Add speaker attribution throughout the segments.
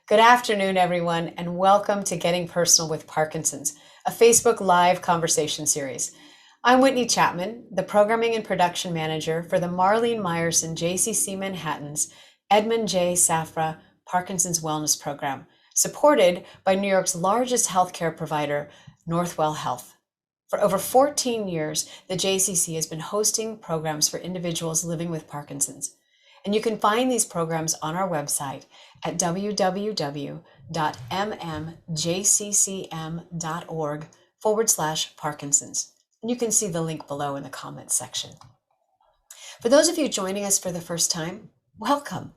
Speaker 1: Good afternoon, everyone, and welcome to Getting Personal with Parkinsons, a Facebook Live conversation series. I'm Whitney Chapman, the Programming and Production Manager for the Marlene Meyerson JCC Manhattan's Edmund J. Safra Parkinson's Wellness Program, supported by New York's largest healthcare provider, Northwell Health. For over 14 years, the JCC has been hosting programs for individuals living with Parkinson's. And you can find these programs on our website at www.mmjccm.org/Parkinsons. And you can see the link below in the comments section. For those of you joining us for the first time, welcome.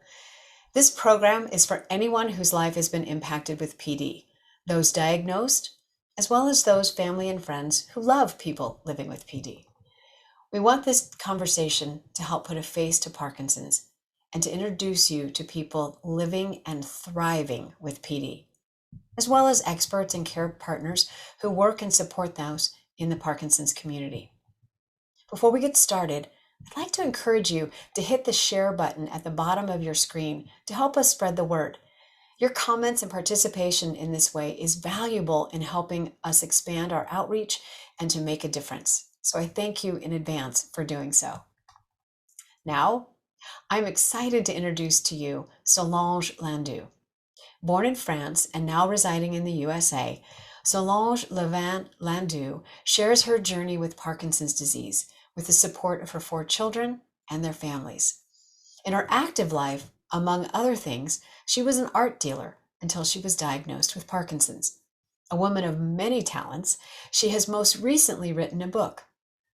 Speaker 1: This program is for anyone whose life has been impacted with PD, those diagnosed, as well as those family and friends who love people living with PD. We want this conversation to help put a face to Parkinson's and to introduce you to people living and thriving with PD, as well as experts and care partners who work and support those in the Parkinson's community. Before we get started, I'd like to encourage you to hit the share button at the bottom of your screen to help us spread the word. Your comments and participation in this way is valuable in helping us expand our outreach and to make a difference. So I thank you in advance for doing so. Now, I'm excited to introduce to you Solange Landau. Born in France and now residing in the USA, Solange Landau shares her journey with Parkinson's disease with the support of her 4 children and their families. In her active life, among other things, she was an art dealer until she was diagnosed with Parkinson's. A woman of many talents, she has most recently written a book,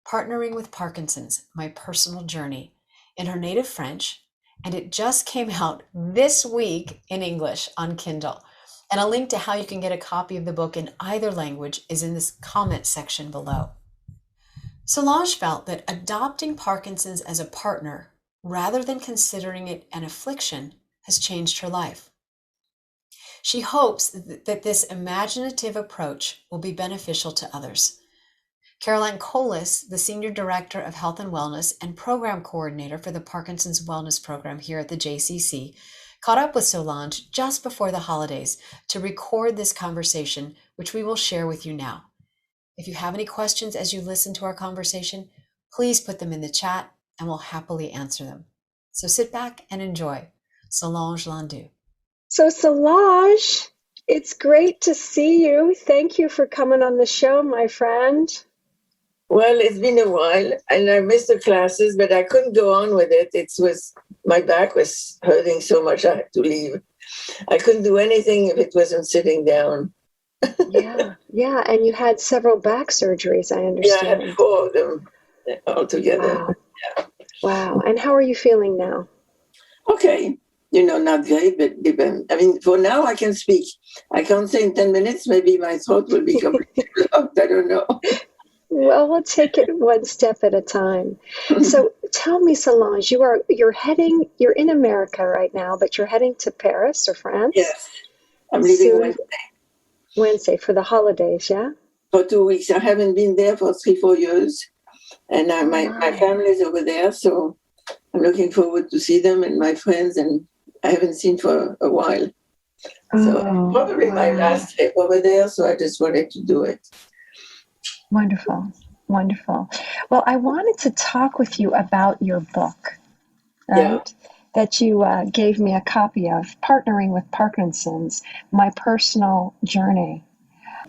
Speaker 1: Partnering with Parkinsons, My Personal Journey, in her native French, and it just came out this week in English on Kindle. And a link to how you can get a copy of the book in either language is in this comment section below. Solange felt that adopting Parkinson's as a partner, rather than considering it an affliction, has changed her life. She hopes that this imaginative approach will be beneficial to others. Caroline Colas, the Senior Director of Health and Wellness and Program Coordinator for the Parkinson's Wellness Program here at the JCC, caught up with Solange just before the holidays to record this conversation, which we will share with you now. If you have any questions as you listen to our conversation, please put them in the chat and we'll happily answer them. So sit back and enjoy. Solange Landau.
Speaker 2: So Solange, it's great to see you. Thank you for coming on the show, my friend.
Speaker 3: Well, it's been a while, and I missed the classes, but I couldn't go on with it. My back was hurting so much I had to leave. I couldn't do anything if it wasn't sitting down.
Speaker 2: Yeah, and you had several back surgeries, I understand.
Speaker 3: Yeah, I had 4 of them altogether.
Speaker 2: Wow. Yeah. Wow. And how are you feeling now?
Speaker 3: Okay. Not great, but for now I can speak. I can't say in 10 minutes, maybe my throat will be completely blocked. I don't know.
Speaker 2: Well, we'll take it one step at a time. So tell me, Solange, you're in America right now, but you're heading to Paris or France?
Speaker 3: Yes, I'm leaving
Speaker 2: Wednesday for the holidays, yeah?
Speaker 3: For 2 weeks. I haven't been there for 3-4 years, and my family's over there, so I'm looking forward to see them and my friends, and I haven't seen for a while. So probably my last trip over there, so I just wanted to do it.
Speaker 2: Wonderful. Well, I wanted to talk with you about your book, right? Yeah. That you gave me a copy of, Partnering with Parkinsons, My Personal Journey.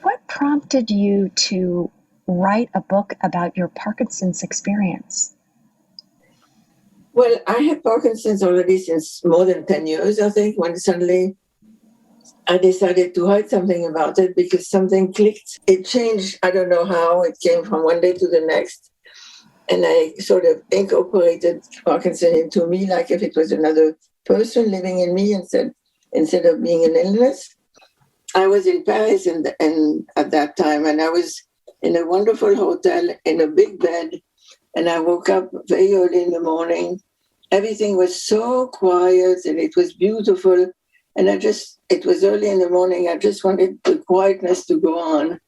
Speaker 2: What prompted you to write a book about your Parkinson's experience?
Speaker 3: Well, I had Parkinson's already since more than 10 years, I think, when suddenly I decided to write something about it because something clicked. It changed. I don't know how. It came from one day to the next. And I sort of incorporated Parkinson into me like if it was another person living in me instead of being an illness. I was in Paris and at that time, and I was in a wonderful hotel in a big bed. And I woke up very early in the morning. Everything was so quiet and it was beautiful. And it was early in the morning. I just wanted the quietness to go on.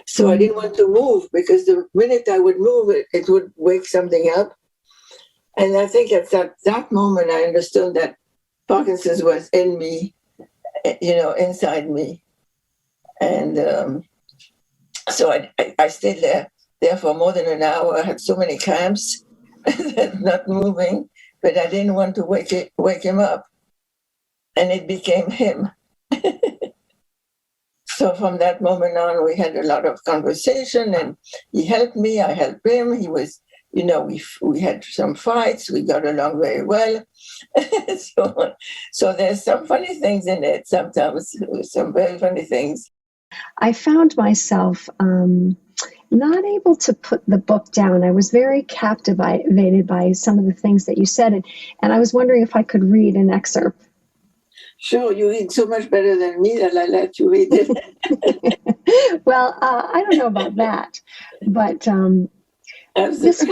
Speaker 3: So I didn't want to move because the minute I would move, it would wake something up. And I think at that moment, I understood that Parkinson's was in me inside me. And so I stayed there for more than an hour. I had so many cramps, not moving, but I didn't want to wake him up. And it became him. So from that moment on, we had a lot of conversation, and he helped me, I helped him. He was, we had some fights, we got along very well. So there's some funny things in it sometimes, some very funny things.
Speaker 2: I found myself not able to put the book down. I was very captivated by some of the things that you said, and I was wondering if I could read an excerpt.
Speaker 3: Sure, you read so much better than me that I let you read it.
Speaker 2: Well, I don't know about that, but this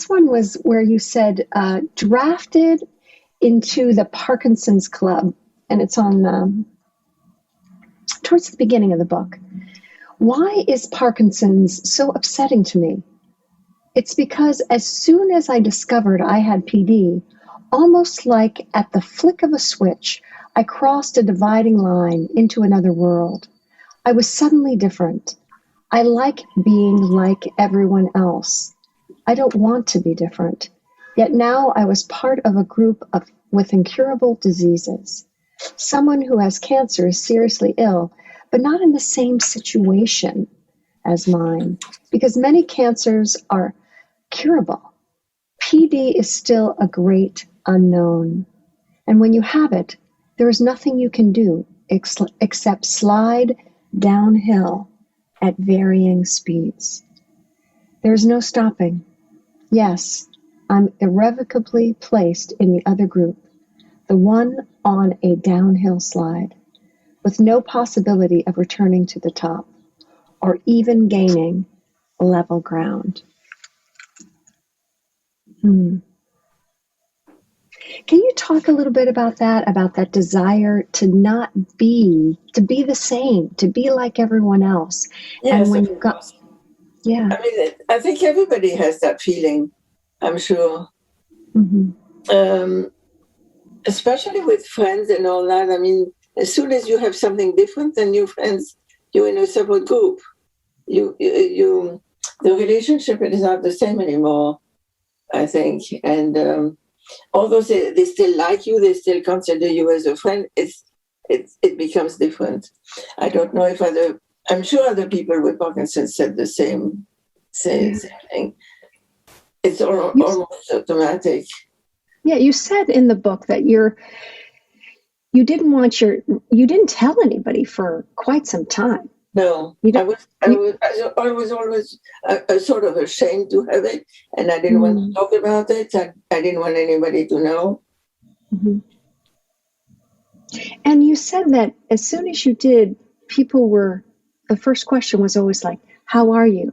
Speaker 2: one was where you said drafted into the Parkinsons Club, and it's on towards the beginning of the book. Why is Parkinson's so upsetting to me? It's because as soon as I discovered I had PD, almost like at the flick of a switch, I crossed a dividing line into another world. I was suddenly different. I like being like everyone else. I don't want to be different. Yet now I was part of a group with incurable diseases. Someone who has cancer is seriously ill, but not in the same situation as mine, because many cancers are curable. PD is still a great unknown. And when you have it, there is nothing you can do except slide downhill at varying speeds. There is no stopping. Yes, I'm irrevocably placed in the other group, the one on a downhill slide, with no possibility of returning to the top or even gaining level ground. Can you talk a little bit about that desire to be the same, to be like everyone else?
Speaker 3: Yes,
Speaker 2: and when you got, yeah.
Speaker 3: I mean, I think everybody has that feeling, I'm sure. Especially with friends and all that. I mean, as soon as you have something different than your friends, you're in a separate group. The relationship is not the same anymore, I think. And although they still like you, they still consider you as a friend, it becomes different. I don't know if I'm sure other people with Parkinson's said the same thing. It's almost automatic.
Speaker 2: Yeah, you said in the book that you didn't tell anybody for quite some time.
Speaker 3: No, I was always sort of ashamed to have it, and I didn't want to talk about it. I didn't want anybody to know.
Speaker 2: And you said that as soon as you did, the first question was always like, "How are you?"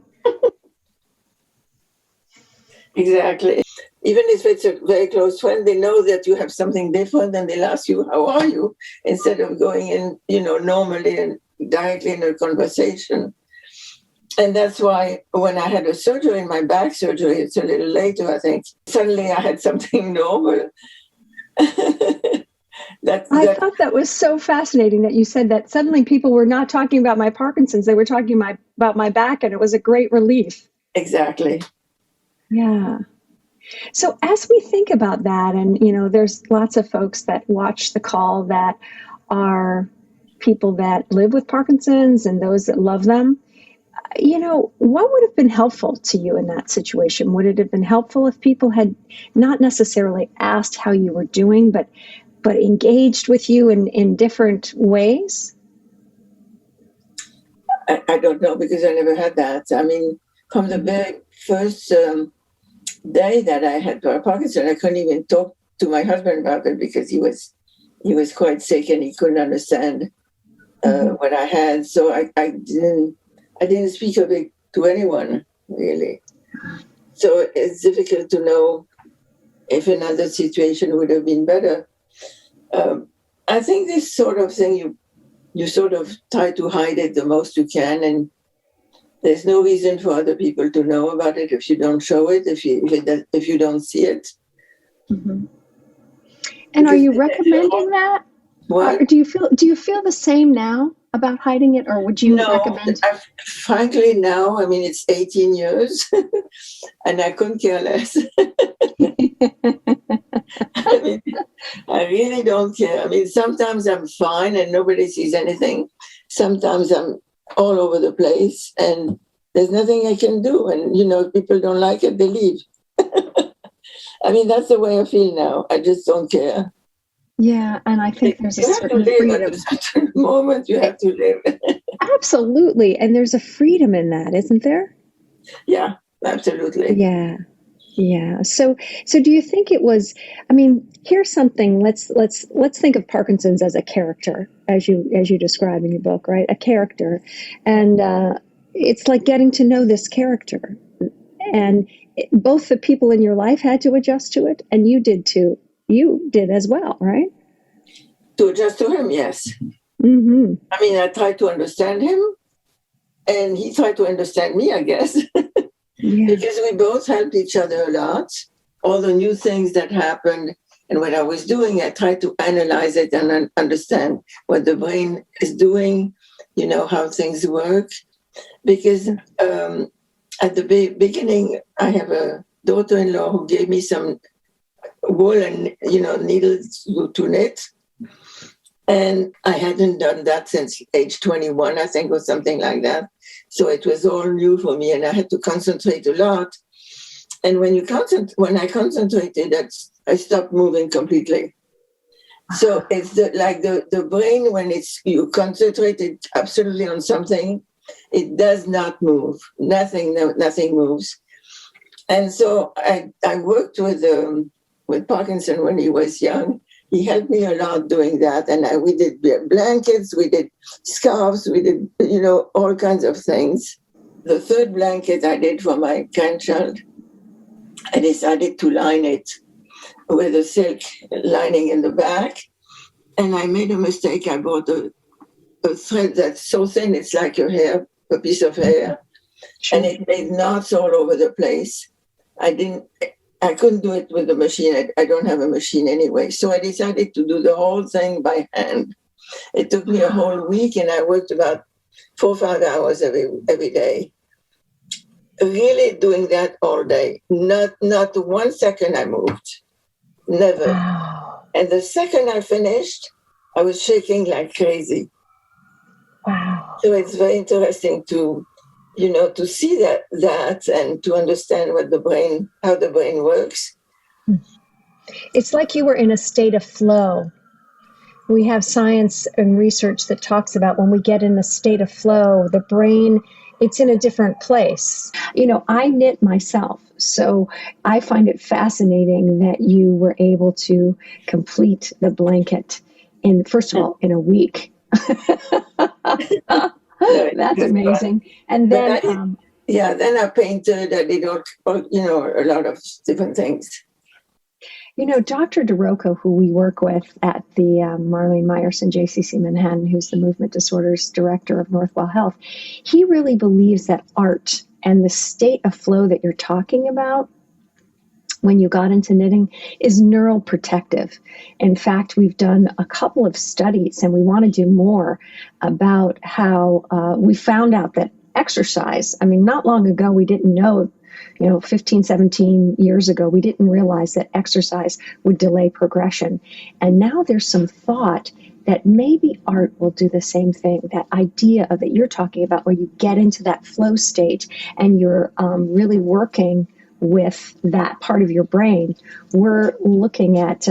Speaker 3: Exactly. Even if it's a very close friend, they know that you have something different, and they'll ask you, "How are you?" instead of going in, normally and directly in a conversation. And that's why when I had a surgery, in my back surgery, it's a little later, I think, suddenly I had something normal.
Speaker 2: I thought that was so fascinating that you said that suddenly people were not talking about my Parkinson's, they were talking about my back, and it was a great relief.
Speaker 3: Exactly.
Speaker 2: Yeah. So as we think about that, and there's lots of folks that watch the call that are people that live with Parkinson's and those that love them, what would have been helpful to you in that situation? Would it have been helpful if people had not necessarily asked how you were doing, but engaged with you in different ways?
Speaker 3: I don't know, because I never had that. I mean, from the very first day that I had Parkinson, I couldn't even talk to my husband about it because he was quite sick and he couldn't understand what I had. So I didn't speak of it to anyone, really. So it's difficult to know if another situation would have been better. I think this sort of thing, you sort of try to hide it the most you can, and there's no reason for other people to know about it if you don't show it, if you don't see it.
Speaker 2: And are you recommending that?
Speaker 3: What?
Speaker 2: Do you feel the same now about hiding it, or would you
Speaker 3: No,
Speaker 2: recommend?
Speaker 3: frankly, now, I mean, it's 18 years and I couldn't care less. I mean, I really don't care. I mean, sometimes I'm fine and nobody sees anything. Sometimes I'm all over the place and there's nothing I can do. And, if people don't like it, they leave. I mean, that's the way I feel now. I just don't care.
Speaker 2: Yeah, and I think there's a
Speaker 3: You have to
Speaker 2: certain
Speaker 3: live
Speaker 2: freedom.
Speaker 3: at a certain moment. You have to live.
Speaker 2: Absolutely, and there's a freedom in that, isn't there?
Speaker 3: Yeah, absolutely.
Speaker 2: Yeah. Yeah. So do you think it was, I mean, here's something, let's think of Parkinson's as a character, as you describe in your book, right? A character. And it's like getting to know this character. And both the people in your life had to adjust to it, and you did too. You did as well, right?
Speaker 3: To adjust to him, yes.
Speaker 2: Mm-hmm.
Speaker 3: I mean, I tried to understand him, and he tried to understand me, I guess.
Speaker 2: Yeah.
Speaker 3: Because we both helped each other a lot. All the new things that happened and what I was doing, I tried to analyze it and understand what the brain is doing, how things work. Because at the beginning, I have a daughter-in-law who gave me some wool and, needles to knit. And I hadn't done that since age 21, I think, or something like that. So it was all new for me, and I had to concentrate a lot. And when I concentrated, I stopped moving completely. So it's like the brain, when you concentrated absolutely on something, it does not move. Nothing moves. And so I worked with Parkinson when he was young. He helped me a lot doing that. And we did blankets, we did scarves, we did, all kinds of things. The third blanket I did for my grandchild, I decided to line it with a silk lining in the back. And I made a mistake. I bought a thread that's so thin, it's like your hair, a piece of hair. Sure. And it made knots all over the place. I couldn't do it with a machine. I don't have a machine anyway. So I decided to do the whole thing by hand. It took me a whole week, and I worked about 4 or 5 hours every day. Really doing that all day. Not 1 second I moved. Never.
Speaker 2: Wow.
Speaker 3: And the second I finished, I was shaking like crazy.
Speaker 2: Wow.
Speaker 3: So it's very interesting to see that and to understand how the brain works.
Speaker 2: It's like you were in a state of flow. We have science and research that talks about when we get in a state of flow, the brain, it's in a different place. I knit myself, so I find it fascinating that you were able to complete the blanket first of all, in a week. That's amazing. And then,
Speaker 3: then I painted. I did all, a lot of different things.
Speaker 2: Dr. DeRocco, who we work with at the Marlene Meyerson JCC Manhattan, who's the Movement Disorders Director of Northwell Health, he really believes that art and the state of flow that you're talking about when you got into knitting is neural protective. In fact, we've done a couple of studies, and we want to do more about how we found out that exercise, not long ago, we didn't know, 15, 17 years ago, we didn't realize that exercise would delay progression. And now there's some thought that maybe art will do the same thing. That idea that you're talking about, where you get into that flow state and you're really working with that part of your brain. We're looking at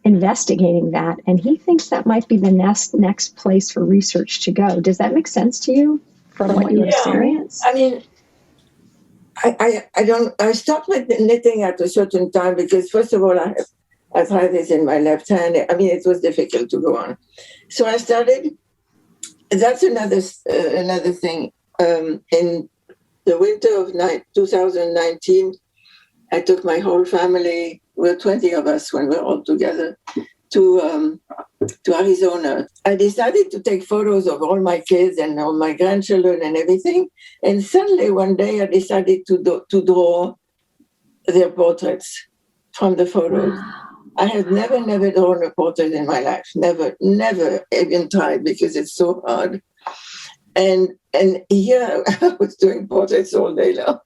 Speaker 2: investigating that, and he thinks that might be the next place for research to go. Does that make sense to you from what you experience?
Speaker 3: I stopped knitting at a certain time because, first of all, I have arthritis in my left hand. It was difficult to go on. So I started, that's another thing. In the winter of 2019, I took my whole family, we're 20 of us when we're all together, to Arizona. I decided to take photos of all my kids and all my grandchildren and everything. And suddenly one day I decided to draw their portraits from the photos. I have never drawn a portrait in my life. Never even tried because it's so hard. And here I was doing portraits all day long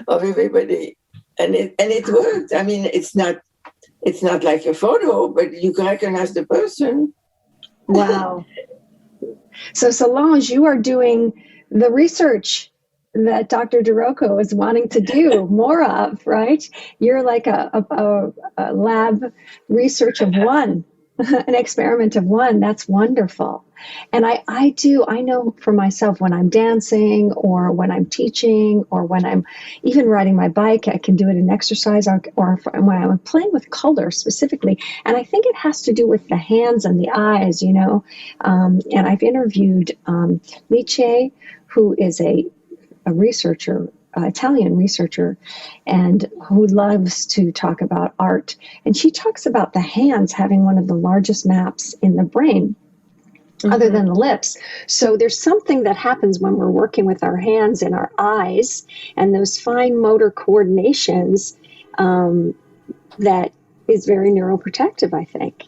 Speaker 3: of everybody, and it worked. I mean, it's not like a photo, but you can recognize the person.
Speaker 2: Wow. So Solange, you are doing the research that Dr. DeRocco is wanting to do more of, right? You're like a lab research of one, an experiment of one. That's wonderful. And I know for myself when I'm dancing or when I'm teaching or when I'm even riding my bike, I can do it in exercise or when I'm playing with color specifically. And I think it has to do with the hands and the eyes, and I've interviewed Lice, who is a researcher, Italian researcher, and who loves to talk about art. And she talks about the hands having one of the largest maps in the brain, other than the lips. So there's something that happens when we're working with our hands and our eyes and those fine motor coordinations that is very neuroprotective, I think.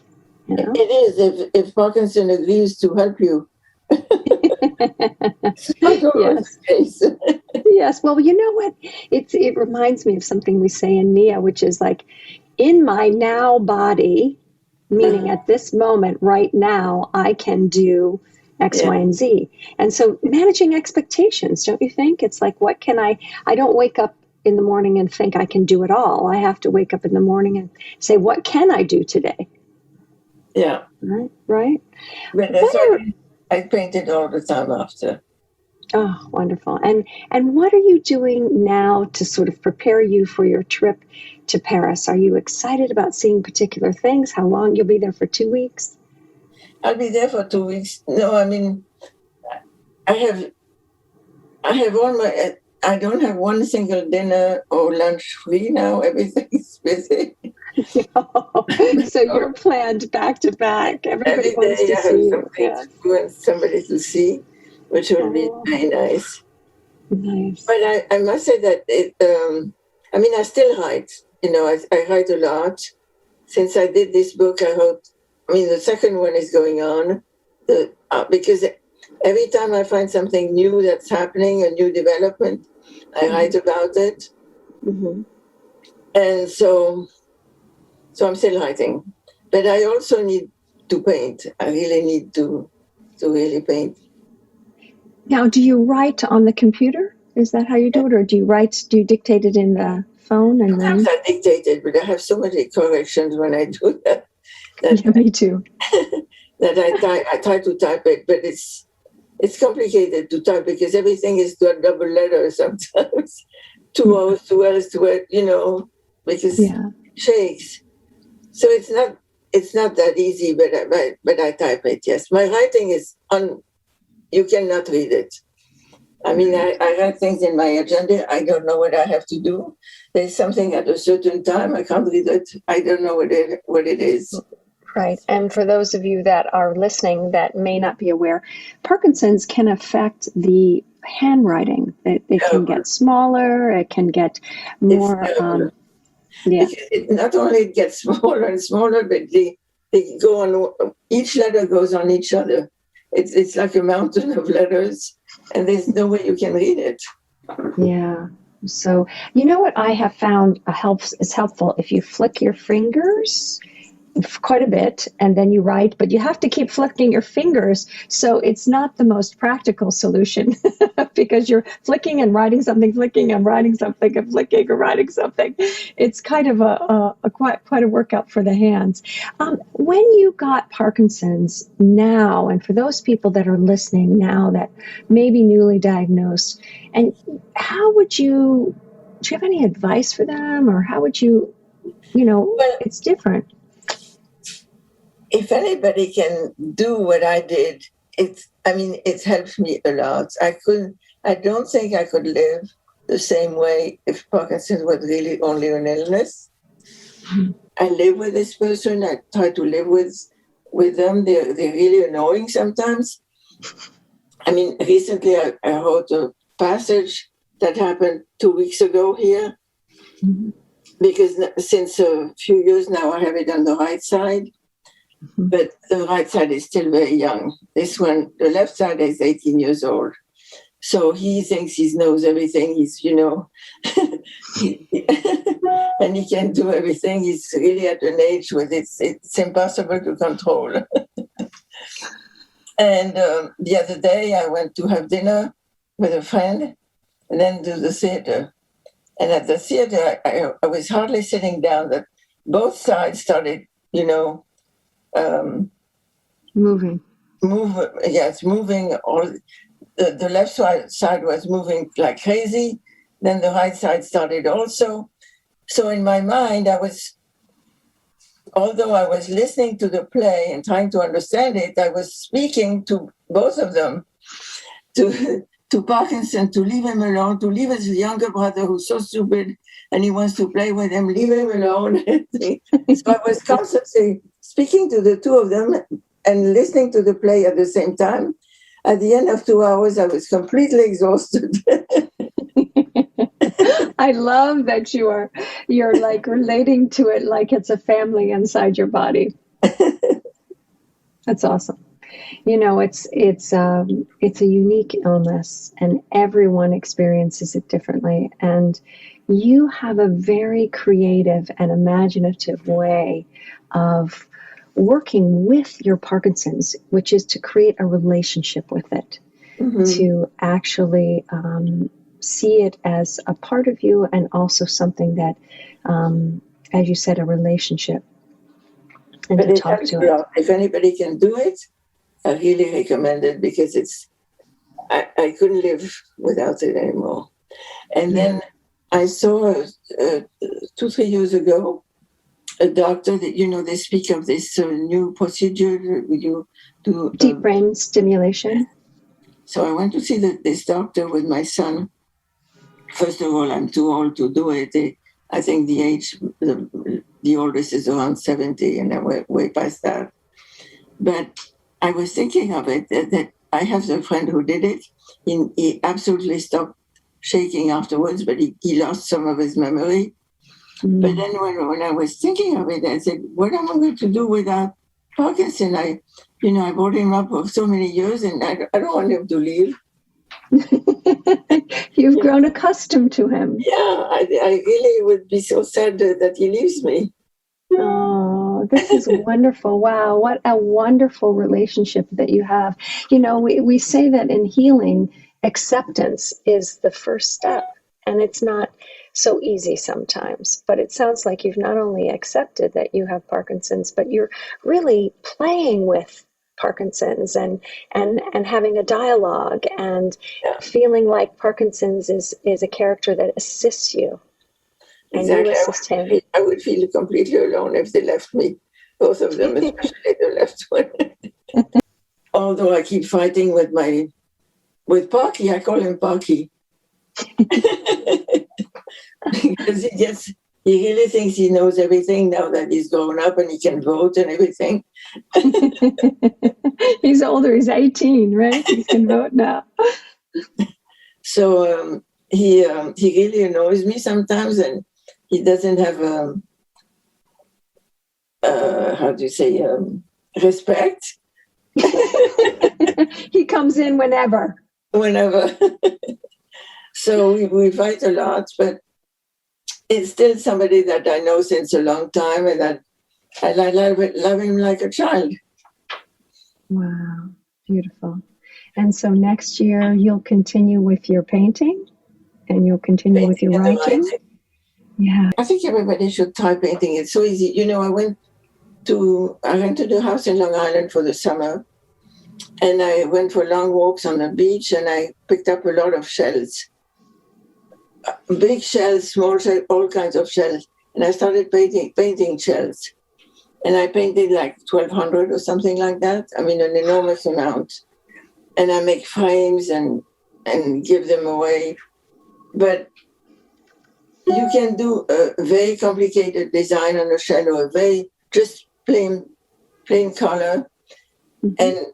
Speaker 3: It is, if Parkinson agrees to help you.
Speaker 2: Yes. Yes. Well, you know what? It reminds me of something we say in Nia, which is like, in my now body, meaning at this moment, right now, I can do X, Y, and Z. And so managing expectations, don't you think? It's like, what can I don't wake up in the morning and think I can do it all. I have to wake up in the morning and say, what can I do today?
Speaker 3: Yeah.
Speaker 2: Right.
Speaker 3: But I painted all the time after.
Speaker 2: Oh, wonderful. And what are you doing now to sort of prepare you for your trip to Paris? Are you excited about seeing particular things? How long? You'll be there for 2 weeks?
Speaker 3: I'll be there for 2 weeks. No, I mean, I have all my, I don't have one single dinner or lunch free now. Everything's busy.
Speaker 2: So you're planned back to back. Everybody
Speaker 3: Every
Speaker 2: wants
Speaker 3: day
Speaker 2: to
Speaker 3: I
Speaker 2: see
Speaker 3: have
Speaker 2: you.
Speaker 3: something to do and somebody to see, which will be very nice.
Speaker 2: Nice.
Speaker 3: But I must say that I still write. I write a lot. Since I did this book, the second one is going on, because every time I find something new that's happening, a new development, I write about it.
Speaker 2: Mm-hmm.
Speaker 3: And so I'm still writing. But I also need to paint. I really need to really paint.
Speaker 2: Now, do you write on the computer? Is that how you do it? Or do you dictate it in the phone? And
Speaker 3: Sometimes I dictate it, but I have so many corrections when I do that.
Speaker 2: Yeah, me too.
Speaker 3: That I try to type it, but it's complicated to type because everything is double letters sometimes. 2 O's, 2 L's, 2 L's, because it shakes. So it's not that easy, but I type it, yes. My writing is you cannot read it. I mean, I write things in my agenda. I don't know what I have to do. There's something at a certain time. I can't read it. I don't know what it is.
Speaker 2: Right. And for those of you that are listening that may not be aware, Parkinson's can affect the handwriting. It can get smaller. It can get more.
Speaker 3: Because not only it gets smaller and smaller, but they go on. Each letter goes on each other. It's like a mountain of letters, and there's no way you can read it.
Speaker 2: Yeah. So you know what I have found is helpful if you flick your fingers quite a bit and then you write, but you have to keep flicking your fingers. So it's not the most practical solution because you're flicking and writing something, flicking and writing something, and flicking and writing something. It's kind of quite a workout for the hands. When you got Parkinson's now, and for those people that are listening now that may be newly diagnosed, and do you have any advice for them, or how would you, it's different.
Speaker 3: If anybody can do what I did, it helped me a lot. I don't think I could live the same way if Parkinson's was really only an illness. Mm-hmm. I live with this person. I try to live with them. They're really annoying sometimes. I mean, recently I wrote a passage that happened 2 weeks ago here. Mm-hmm. because since a few years now I have it on the right side, but the right side is still very young. This one, the left side, is 18 years old. So he thinks he knows everything. He's, and he can do everything. He's really at an age where it's impossible to control. And the other day I went to have dinner with a friend and then to the theater. And at the theater, I was hardly sitting down that both sides started,
Speaker 2: moving.
Speaker 3: Moving. All the left side was moving like crazy. Then the right side started also. So in my mind, although I was listening to the play and trying to understand it, I was speaking to both of them, to Parkinson, to leave him alone, to leave his younger brother who's so stupid and he wants to play with him, leave him alone. So I was constantly speaking to the two of them and listening to the play at the same time. At the end of 2 hours, I was completely exhausted.
Speaker 2: I love that you're like relating to it like it's a family inside your body. That's awesome. It's a unique illness, and everyone experiences it differently. And you have a very creative and imaginative way of working with your Parkinson's, which is to create a relationship with it, to actually see it as a part of you, and also something that, as you said, a relationship, and to talk to it.
Speaker 3: If anybody can do it, I really recommend it, because I couldn't live without it anymore. And then I saw 2-3 years ago a doctor that, they speak of this new procedure you do.
Speaker 2: Deep brain stimulation.
Speaker 3: So I went to see this doctor with my son. First of all, I'm too old to do it. I think the age, the oldest is around 70, and I'm way past that. But I was thinking of it, that I have a friend who did it. He absolutely stopped shaking afterwards, but he lost some of his memory. But then when I was thinking of it, I said, what am I going to do without Parkinson? I brought him up for so many years, and I don't want him to leave.
Speaker 2: You've grown accustomed to him.
Speaker 3: Yeah, I really would be so sad that he leaves me.
Speaker 2: Oh, this is wonderful. Wow, what a wonderful relationship that you have. We say that in healing, acceptance is the first step, and it's not so easy sometimes. But it sounds like you've not only accepted that you have Parkinson's, but you're really playing with Parkinson's and having a dialogue and feeling like Parkinson's is a character that assists you.
Speaker 3: Exactly. I would feel completely alone if they left me, both of them, especially the left one. Although I keep fighting with Parky, I call him Parky. Because he really thinks he knows everything now that he's grown up and he can vote and everything.
Speaker 2: He's older, he's 18, right? He can vote now.
Speaker 3: So he really annoys me sometimes, and he doesn't have respect.
Speaker 2: He comes in whenever.
Speaker 3: So we fight a lot, but it's still somebody that I know since a long time, and that I love him like a child.
Speaker 2: Wow, beautiful. And so next year you'll continue with your painting, and you'll continue with your writing. Yeah,
Speaker 3: I think everybody should try painting. It's so easy. I went to the house in Long Island for the summer, and I went for long walks on the beach, and I picked up a lot of shells. Big shells, small shells, all kinds of shells. And I started painting shells. And I painted like 1,200 or something like that. I mean, an enormous amount. And I make frames and give them away. But you can do a very complicated design on a shell, or a very just plain color. And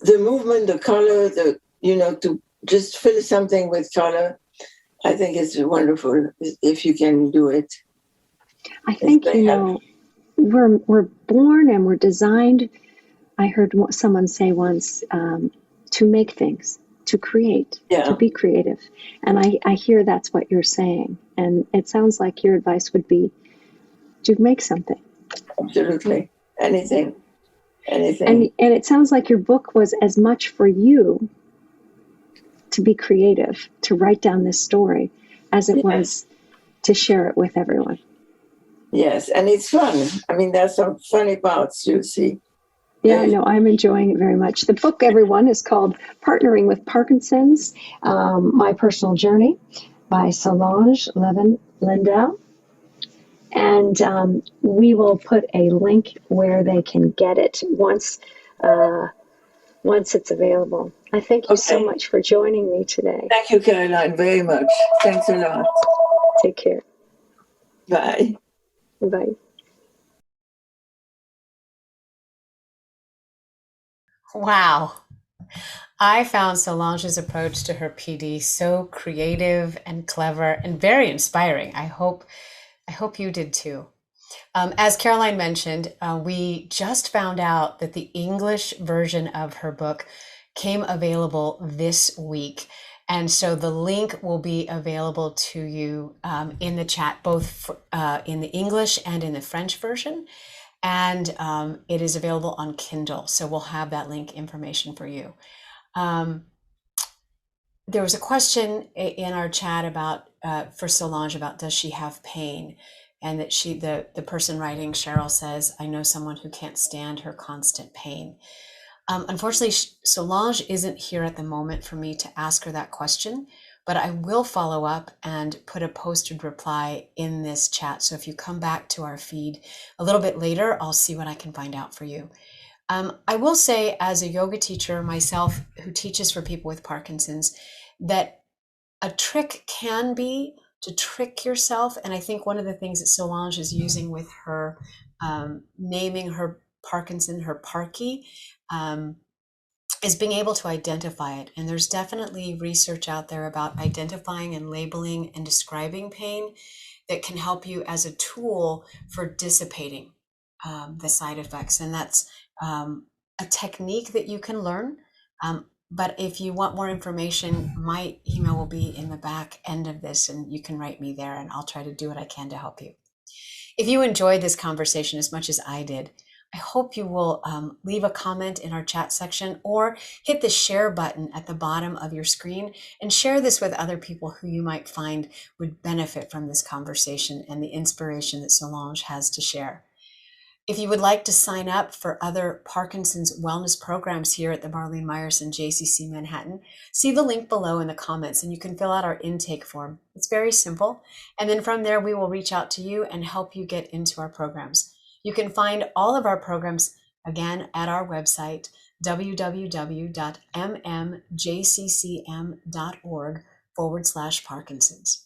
Speaker 3: the movement, the color, to just fill something with color, I think it's wonderful if you can do it.
Speaker 2: I think, we're born and we're designed. I heard someone say once, to make things, to create, to be creative. And I hear that's what you're saying. And it sounds like your advice would be to make something.
Speaker 3: Absolutely. Anything.
Speaker 2: And it sounds like your book was as much for you to be creative, to write down this story, as it was to share it with everyone.
Speaker 3: Yes, and it's fun. I mean, there's some funny parts, you'll see.
Speaker 2: Yeah, no, I'm enjoying it very much. The book, everyone, is called Partnering with Parkinsons, My Personal Journey by Solange Landau. And we will put a link where they can get it once it's available. I thank you so much for joining me today.
Speaker 3: Thank you, Caroline, very much. Thanks a lot.
Speaker 2: Take care.
Speaker 3: Bye.
Speaker 2: Bye.
Speaker 1: Wow. I found Solange's approach to her PD so creative and clever and very inspiring. I hope you did too. As Caroline mentioned, we just found out that the English version of her book came available this week. And so the link will be available to you in the chat, both in the English and in the French version. And it is available on Kindle. So we'll have that link information for you. There was a question in our chat about for Solange about does she have pain, and that the person writing, Cheryl, says, I know someone who can't stand her constant pain. Unfortunately, Solange isn't here at the moment for me to ask her that question, but I will follow up and put a posted reply in this chat. So if you come back to our feed a little bit later, I'll see what I can find out for you. I will say, as a yoga teacher myself who teaches for people with Parkinson's, that a trick can be to trick yourself. And I think one of the things that Solange is using with her naming her Parkinson, her Parky, is being able to identify it. And there's definitely research out there about identifying and labeling and describing pain that can help you as a tool for dissipating the side effects. And that's a technique that you can learn. But if you want more information, my email will be in the back end of this, and you can write me there, and I'll try to do what I can to help you. If you enjoyed this conversation as much as I did, I hope you will leave a comment in our chat section or hit the share button at the bottom of your screen and share this with other people who you might find would benefit from this conversation and the inspiration that Solange has to share. If you would like to sign up for other Parkinson's wellness programs here at the Marlene Meyerson JCC Manhattan, see the link below in the comments and you can fill out our intake form. It's very simple. And then from there, we will reach out to you and help you get into our programs. You can find all of our programs, again, at our website, www.mmjccm.org/Parkinsons.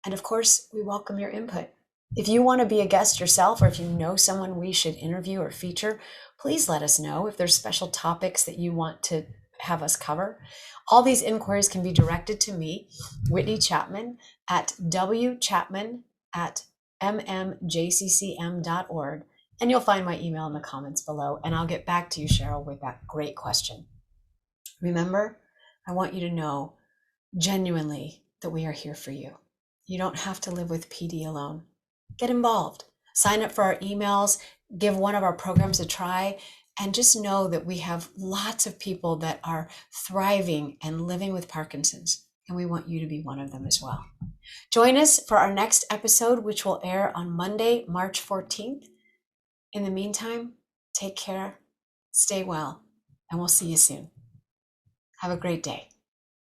Speaker 1: And of course, we welcome your input. If you want to be a guest yourself, or if you know someone we should interview or feature, please let us know if there's special topics that you want to have us cover. All these inquiries can be directed to me, Whitney Chapman, at wchapman@mmjccm.org, and you'll find my email in the comments below, and I'll get back to you, Cheryl, with that great question. Remember, I want you to know genuinely that we are here for you. You don't have to live with PD alone. Get involved. Sign up for our emails, give one of our programs a try, and just know that we have lots of people that are thriving and living with Parkinson's, and we want you to be one of them as well. Join us for our next episode, which will air on Monday, March 14th. In the meantime, take care, stay well, and we'll see you soon. Have a great day.